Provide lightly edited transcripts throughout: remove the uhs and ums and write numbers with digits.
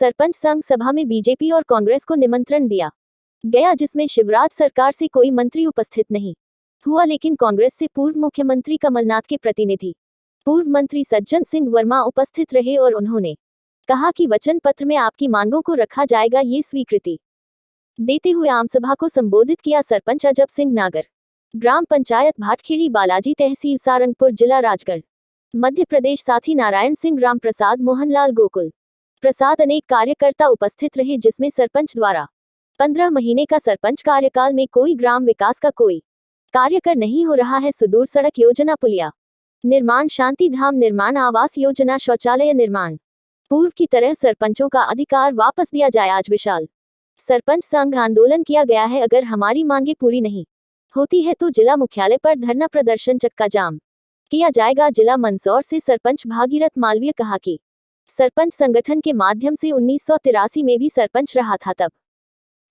सरपंच संघ सभा में बीजेपी और कांग्रेस को निमंत्रण दिया गया, जिसमें शिवराज सरकार से कोई मंत्री उपस्थित नहीं हुआ, लेकिन कांग्रेस से पूर्व मुख्यमंत्री कमलनाथ के प्रतिनिधि पूर्व मंत्री सज्जन सिंह वर्मा उपस्थित रहे और उन्होंने कहा कि वचन पत्र में आपकी मांगों को रखा जाएगा। ये स्वीकृति देते हुए आमसभा को संबोधित किया सरपंच अजब सिंह नागर, ग्राम पंचायत भाटखेड़ी बालाजी, तहसील सारंगपुर, जिला राजगढ़, मध्य प्रदेश। साथी नारायण सिंह, राम प्रसाद, मोहनलाल, गोकुल प्रसाद, अनेक कार्यकर्ता उपस्थित रहे, जिसमें सरपंच द्वारा 15 महीने का सरपंच कार्यकाल में कोई ग्राम विकास का कोई कार्य कर नहीं हो रहा है। सुदूर सड़क योजना, पुलिया निर्माण, शांति धाम निर्माण, आवास योजना, शौचालय निर्माण, पूर्व की तरह सरपंचों का अधिकार वापस दिया जाए। आज विशाल सरपंच संघ आंदोलन किया गया है। अगर हमारी मांगे पूरी नहीं होती है तो जिला मुख्यालय पर धरना प्रदर्शन, चक्का जाम किया जाएगा। जिला मंदसौर से सरपंच भागीरथ मालवीय कहा कि सरपंच संगठन के माध्यम से 1983 में भी सरपंच रहा था, तब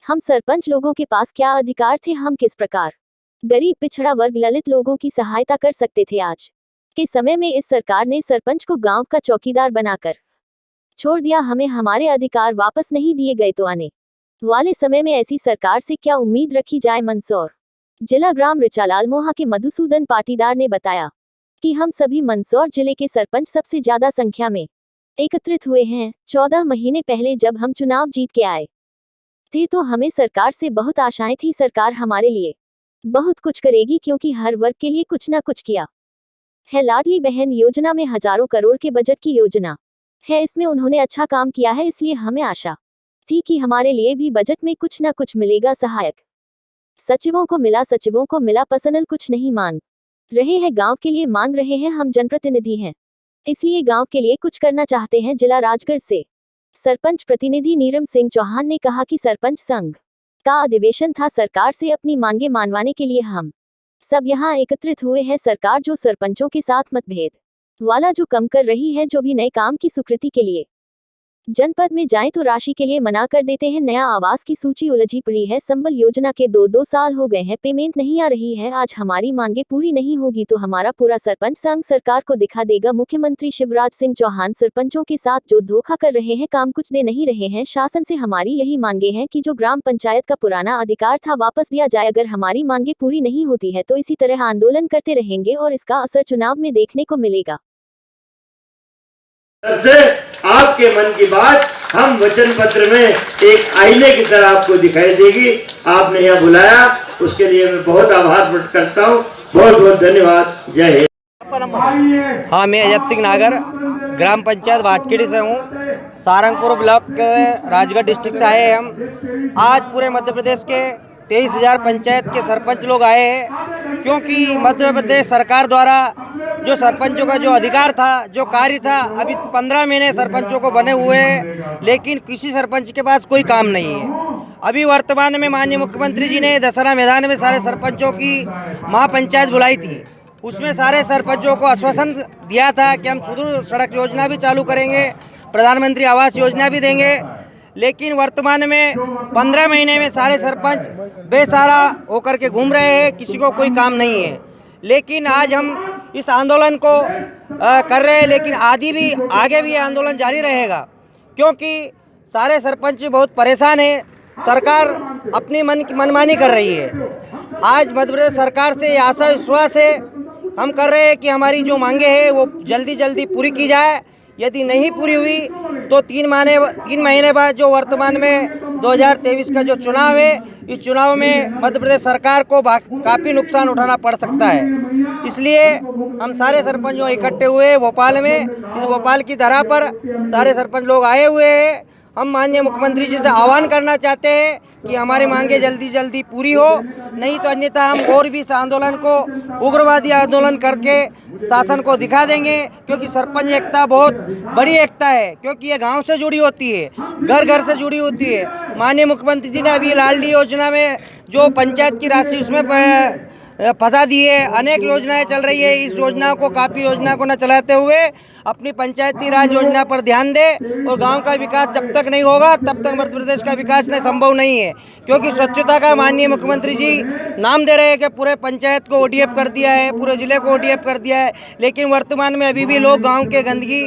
हम सरपंच लोगों के पास क्या अधिकार थे, हम किस प्रकार गरीब, पिछड़ा वर्ग, ललित लोगों की सहायता कर सकते थे। आज के समय में इस सरकार ने सरपंच को गांव का चौकीदार बनाकर छोड़ दिया। हमें हमारे अधिकार वापस नहीं दिए गए तो आने वाले समय में ऐसी सरकार से क्या उम्मीद रखी जाए। मंदसौर जिला ग्राम रिचालाल मोहा के मधुसूदन पाटीदार ने बताया कि हम सभी मंदसौर जिले के सरपंच सबसे ज्यादा संख्या में एकत्रित हुए हैं। 14 महीने पहले जब हम चुनाव जीत के आए थे तो हमें सरकार से बहुत आशाएं थी। सरकार हमारे लिए बहुत कुछ करेगी, क्योंकि हर वर्ग के लिए कुछ ना कुछ किया है। लाडली बहन योजना में हजारों करोड़ के बजट की योजना है, इसमें उन्होंने अच्छा काम किया है, इसलिए हमें आशा थी कि हमारे लिए भी बजट में कुछ ना कुछ मिलेगा। सहायक सचिवों को मिला, पर्सनल कुछ नहीं मांग रहे हैं, गांव के लिए मांग रहे हैं। हम जनप्रतिनिधि हैं, इसलिए गांव के लिए कुछ करना चाहते हैं। जिला राजगढ़ से सरपंच प्रतिनिधि नीरम सिंह चौहान ने कहा कि सरपंच संघ का अधिवेशन था, सरकार से अपनी मांगे मानवाने के लिए हम सब यहाँ एकत्रित हुए हैं। सरकार जो सरपंचों के साथ मतभेद वाला जो कम कर रही है, जो भी नए काम की स्वीकृति के लिए जनपद में जाएं तो राशि के लिए मना कर देते हैं। नया आवास की सूची उलझी पड़ी है। संबल योजना के 2 साल हो गए हैं, पेमेंट नहीं आ रही है। आज हमारी मांगे पूरी नहीं होगी तो हमारा पूरा सरपंच संघ सरकार को दिखा देगा। मुख्यमंत्री शिवराज सिंह चौहान सरपंचों के साथ जो धोखा कर रहे हैं, काम कुछ दे नहीं रहे हैं। शासन से हमारी यही मांगे हैं कि जो ग्राम पंचायत का पुराना अधिकार था वापस दिया जाए। अगर हमारी मांगे पूरी नहीं होती है तो इसी तरह आंदोलन करते रहेंगे और इसका असर चुनाव में देखने को मिलेगा। आपके मन की बात हम वचन पत्र में एक आईने की तरह आपको दिखाई देगी। आपने यहाँ बुलाया, उसके लिए मैं बहुत आभार प्रकट करता हूँ। बहुत बहुत धन्यवाद। जय हिंद। हाँ, मैं अजब सिंह नागर, ग्राम पंचायत भाटखेड़ी से हूँ। सारंगपुर ब्लॉक के राजगढ़ डिस्ट्रिक्ट से आए हैं हम। आज पूरे मध्य प्रदेश के 23,000 पंचायत के सरपंच लोग आए हैं, क्योंकि मध्य प्रदेश सरकार द्वारा जो सरपंचों का जो अधिकार था, जो कार्य था, अभी 15 महीने सरपंचों को बने हुए हैं, लेकिन किसी सरपंच के पास कोई काम नहीं है। अभी वर्तमान में माननीय मुख्यमंत्री जी ने दशहरा मैदान में सारे सरपंचों की महापंचायत बुलाई थी। उसमें सारे सरपंचों को आश्वासन दिया था कि हम सुदूर सड़क योजना भी चालू करेंगे, प्रधानमंत्री आवास योजना भी देंगे। लेकिन वर्तमान में 15 महीने में सारे सरपंच बेसहारा होकर के घूम रहे हैं, किसी को कोई काम नहीं है। लेकिन आज हम इस आंदोलन को कर रहे हैं, लेकिन आगे भी आंदोलन जारी रहेगा, क्योंकि सारे सरपंच बहुत परेशान हैं। सरकार अपनी मनमानी कर रही है। आज मध्य प्रदेश सरकार से आशा विश्वास है हम कर रहे हैं कि हमारी जो मांगे हैं वो जल्दी पूरी की जाए। यदि नहीं पूरी हुई तो 3 महीने बाद जो वर्तमान में 2023 का जो चुनाव है, इस चुनाव में मध्य प्रदेश सरकार को काफ़ी नुकसान उठाना पड़ सकता है। इसलिए हम सारे सरपंच जो इकट्ठे हुए भोपाल में, इस भोपाल की धरा पर सारे सरपंच लोग आए हुए हैं। हम माननीय मुख्यमंत्री जी से आह्वान करना चाहते हैं कि हमारी मांगे जल्दी पूरी हो, नहीं तो अन्यथा हम और भी इस आंदोलन को उग्रवादी आंदोलन करके शासन को दिखा देंगे। क्योंकि सरपंच एकता बहुत बड़ी एकता है, क्योंकि ये गांव से जुड़ी होती है, घर घर से जुड़ी होती है। माननीय मुख्यमंत्री जी ने अभी लाडली योजना में जो पंचायत की राशि उसमें फंसा दिए। अनेक योजनाएं चल रही है, इस योजना को काफ़ी योजना को न चलाते हुए अपनी पंचायती राज योजना पर ध्यान दे। और गांव का विकास जब तक नहीं होगा तब तक मध्य प्रदेश का विकास नहीं संभव नहीं है। क्योंकि स्वच्छता का माननीय मुख्यमंत्री जी नाम दे रहे हैं कि पूरे पंचायत को ODF कर दिया है, पूरे ज़िले को ODF कर दिया है, लेकिन वर्तमान में अभी भी लोग गांव के गंदगी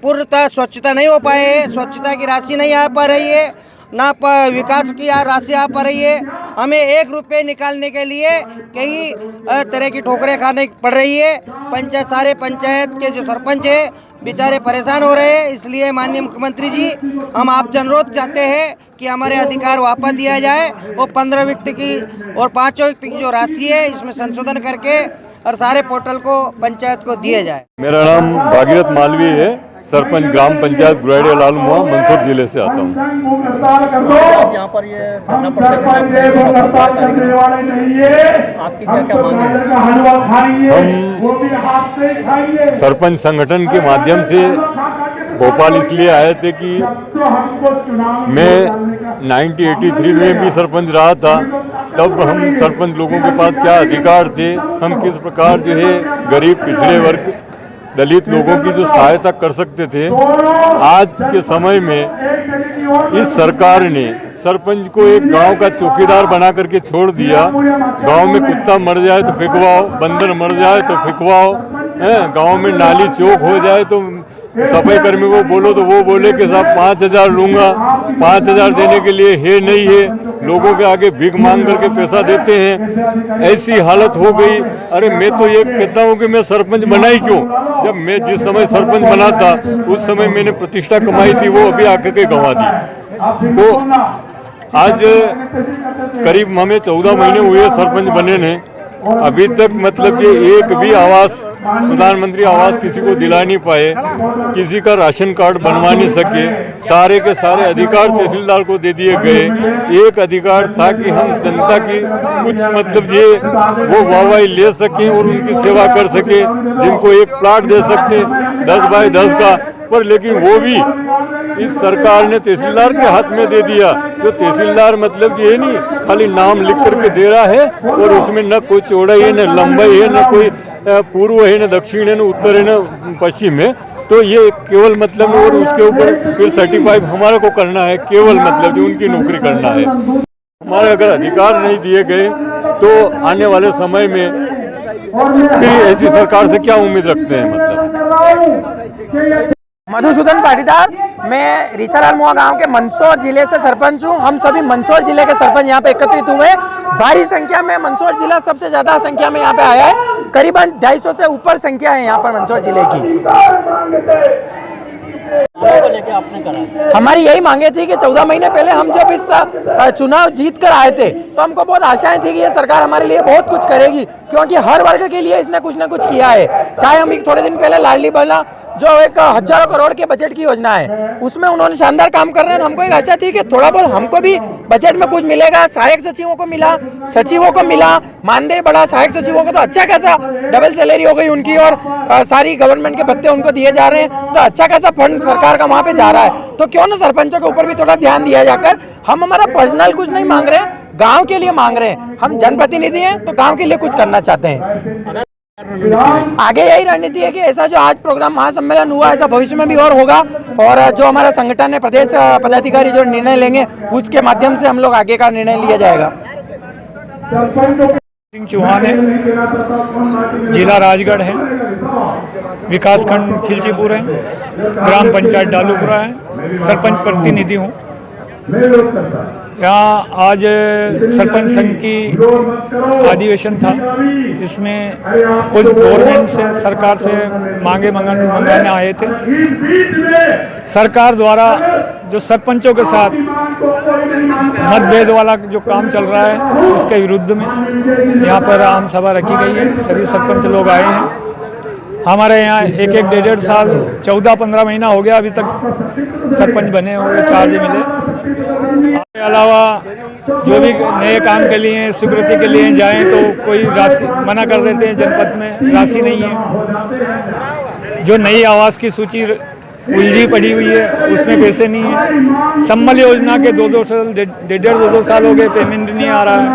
पूर्णतः स्वच्छता नहीं हो पाए हैं। स्वच्छता की राशि नहीं आ पा रही है, ना विकास की राशि आ पा रही है। हमें 1 रुपये निकालने के लिए कई तरह की ठोकरें खाने पड़ रही है। सारे पंचायत के जो सरपंच है बेचारे परेशान हो रहे हैं। इसलिए माननीय मुख्यमंत्री जी, हम आपसे अनुरोध चाहते हैं कि हमारे अधिकार वापस दिया जाए और 15 व्यक्ति की और 5 व्यक्ति की जो राशि है इसमें संशोधन करके और सारे पोर्टल को पंचायत को दिया जाए। मेरा नाम भागीरथ मालवीय है, सरपंच ग्राम पंचायत गुराड़िया लालमुआ, मंदसौर जिले से आता हूँ। यहाँ पर ये धरना प्रदर्शन आपकी क्या मांग है? हम सरपंच संगठन के माध्यम से भोपाल इसलिए आए थे कि मैं 1983 में भी सरपंच रहा था। तब हम सरपंच लोगों के पास क्या अधिकार थे, हम किस प्रकार जो है गरीब पिछड़े वर्ग दलित लोगों की जो सहायता कर सकते थे। आज के समय में इस सरकार ने सरपंच को एक गांव का चौकीदार बना करके छोड़ दिया। गांव में कुत्ता मर जाए तो फेंकवाओ, बंदर मर जाए तो फेंकवाओ, गांव में नाली चौक हो जाए तो सफाई कर्मी को बोलो तो वो बोले कि साहब 5000 लूंगा। 5000 देने के लिए है नहीं है, लोगों के आगे भीख मांग करके पैसा देते हैं। ऐसी हालत हो गई। अरे मैं तो ये कहता हूँ कि मैं सरपंच बना ही क्यों? जब मैं जिस समय सरपंच बना था उस समय मैंने प्रतिष्ठा कमाई थी, वो अभी आकर के गंवा दी। तो आज करीब हमें 14 महीने हुए सरपंच बने ने, अभी तक मतलब कि एक भी आवास, प्रधानमंत्री आवास किसी को दिला नहीं पाए, किसी का राशन कार्ड बनवा नहीं सके। सारे के सारे अधिकार तहसीलदार को दे दिए गए। एक अधिकार था कि हम जनता की कुछ मतलब ये वो वाहवाही ले सकें और उनकी सेवा कर सके, जिनको एक प्लाट दे सकते 10 बाय 10 का, पर लेकिन वो भी इस सरकार ने तहसीलदार के हाथ में दे दिया। जो तहसीलदार मतलब ये नहीं खाली नाम लिख करके दे रहा है और उसमें न कोई चौड़ाई है, न लंबाई है, न कोई पूर्व है, न दक्षिण है, न उत्तर है, न पश्चिम है। तो ये केवल मतलब और उसके ऊपर फिर सर्टिफाइड हमारे को करना है, केवल मतलब जो उनकी नौकरी करना है। हमारे अगर अधिकार नहीं दिए गए तो आने वाले समय में फिर ऐसी सरकार से क्या उम्मीद रखते हैं? मतलब मधुसूदन पाटीदार, मैं रीछालाल मुआ गांव के मंदसौर जिले से सरपंच हूं। हम सभी मंदसौर जिले के सरपंच यहाँ पे एकत्रित हुए। भारी संख्या में मंदसौर जिला सबसे ज्यादा संख्या में यहाँ पे आया है। करीबन 250 से ऊपर संख्या है यहाँ पर मंदसौर जिले की। लेके आपने करा, हमारी यही मांगे थी कि 14 महीने पहले हम जब इस चुनाव जीत कर आए थे तो हमको बहुत आशाएं थी कि ये सरकार हमारे लिए बहुत कुछ करेगी, क्योंकि हर वर्ग के लिए इसने कुछ न कुछ किया है। चाहे हम थोड़े दिन पहले लाडली बहना जो एक हजारों करोड़ के बजट की योजना है उसमें उन्होंने शानदार काम कर रहे हैं। हमको एक आशा थी कि थोड़ा बहुत हमको भी बजट में कुछ मिलेगा। सहायक सचिवों को मिला, सचिवों को मिला, मानदेय बढ़ा। सहायक सचिवों को तो अच्छा खासा डबल सैलरी हो गई उनकी और सारी गवर्नमेंट के भत्ते उनको दिए जा रहे हैं। तो अच्छा खासा फंड सरकार का वहाँ पे जा रहा है। तो क्यों ना सरपंचों के ऊपर भी थोड़ा ध्यान दिया जाकर, हम हमारा पर्सनल कुछ नहीं मांग रहे हैं, गाँव के लिए मांग रहे हैं। हम जनप्रतिनिधि हैं तो गाँव के लिए कुछ करना चाहते हैं। आगे यही रणनीति है कि ऐसा जो आज प्रोग्राम महासम्मेलन हुआ ऐसा भविष्य में भी और होगा, और जो हमारा संगठन है प्रदेश पदाधिकारी जो निर्णय लेंगे उसके माध्यम से हम लोग आगे का निर्णय लिया जाएगा। सिंह चौहान है, जिला राजगढ़ है, विकासखंड खिलचीपुर है, ग्राम पंचायत डालूपुरा है, सरपंच प्रतिनिधि हूँ। यहाँ आज सरपंच संघ की अधिवेशन था। इसमें कुछ गवर्नमेंट से सरकार से मांगे मंगाने आए थे। सरकार द्वारा जो सरपंचों के साथ मतभेद वाला जो काम चल रहा है उसके विरुद्ध में यहाँ पर आम सभा रखी गई है। सभी सरपंच लोग आए हैं। हमारे यहाँ एक 1.5 साल 14-15 महीना हो गया अभी तक सरपंच बने हुए, चार्ज मिले। इसके अलावा जो भी नए काम के लिए स्वीकृति के लिए जाएं तो कोई राशि मना कर देते हैं, जनपद में राशि नहीं है। जो नई आवास की सूची उलझी पड़ी हुई है उसमें पैसे नहीं है। सम्मल योजना के 2-2 साल 1.5-2 साल हो गए, पेमेंट नहीं आ रहा है।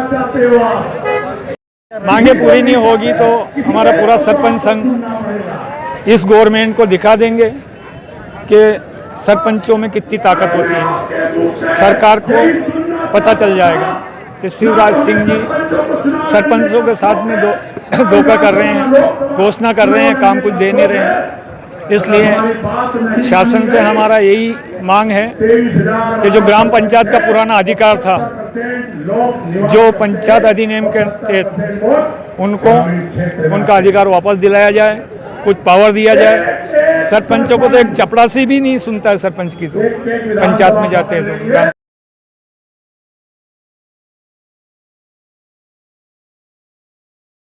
मांगे पूरी नहीं होगी तो हमारा पूरा सरपंच संघ इस गवर्नमेंट को दिखा देंगे कि सरपंचों में कितनी ताकत होती है। सरकार को पता चल जाएगा कि शिवराज सिंह जी सरपंचों के साथ में धोखा कर रहे हैं, घोषणा कर रहे हैं, काम कुछ दे नहीं रहे हैं। इसलिए शासन से हमारा यही मांग है कि जो ग्राम पंचायत का पुराना अधिकार था, जो पंचायत अधिनियम के तहत उनको उनका अधिकार वापस दिलाया जाए, कुछ पावर दिया जाए। सरपंचों को तो एक चपरासी भी नहीं सुनता है सरपंच की, तो पंचायत में जाते हैं तो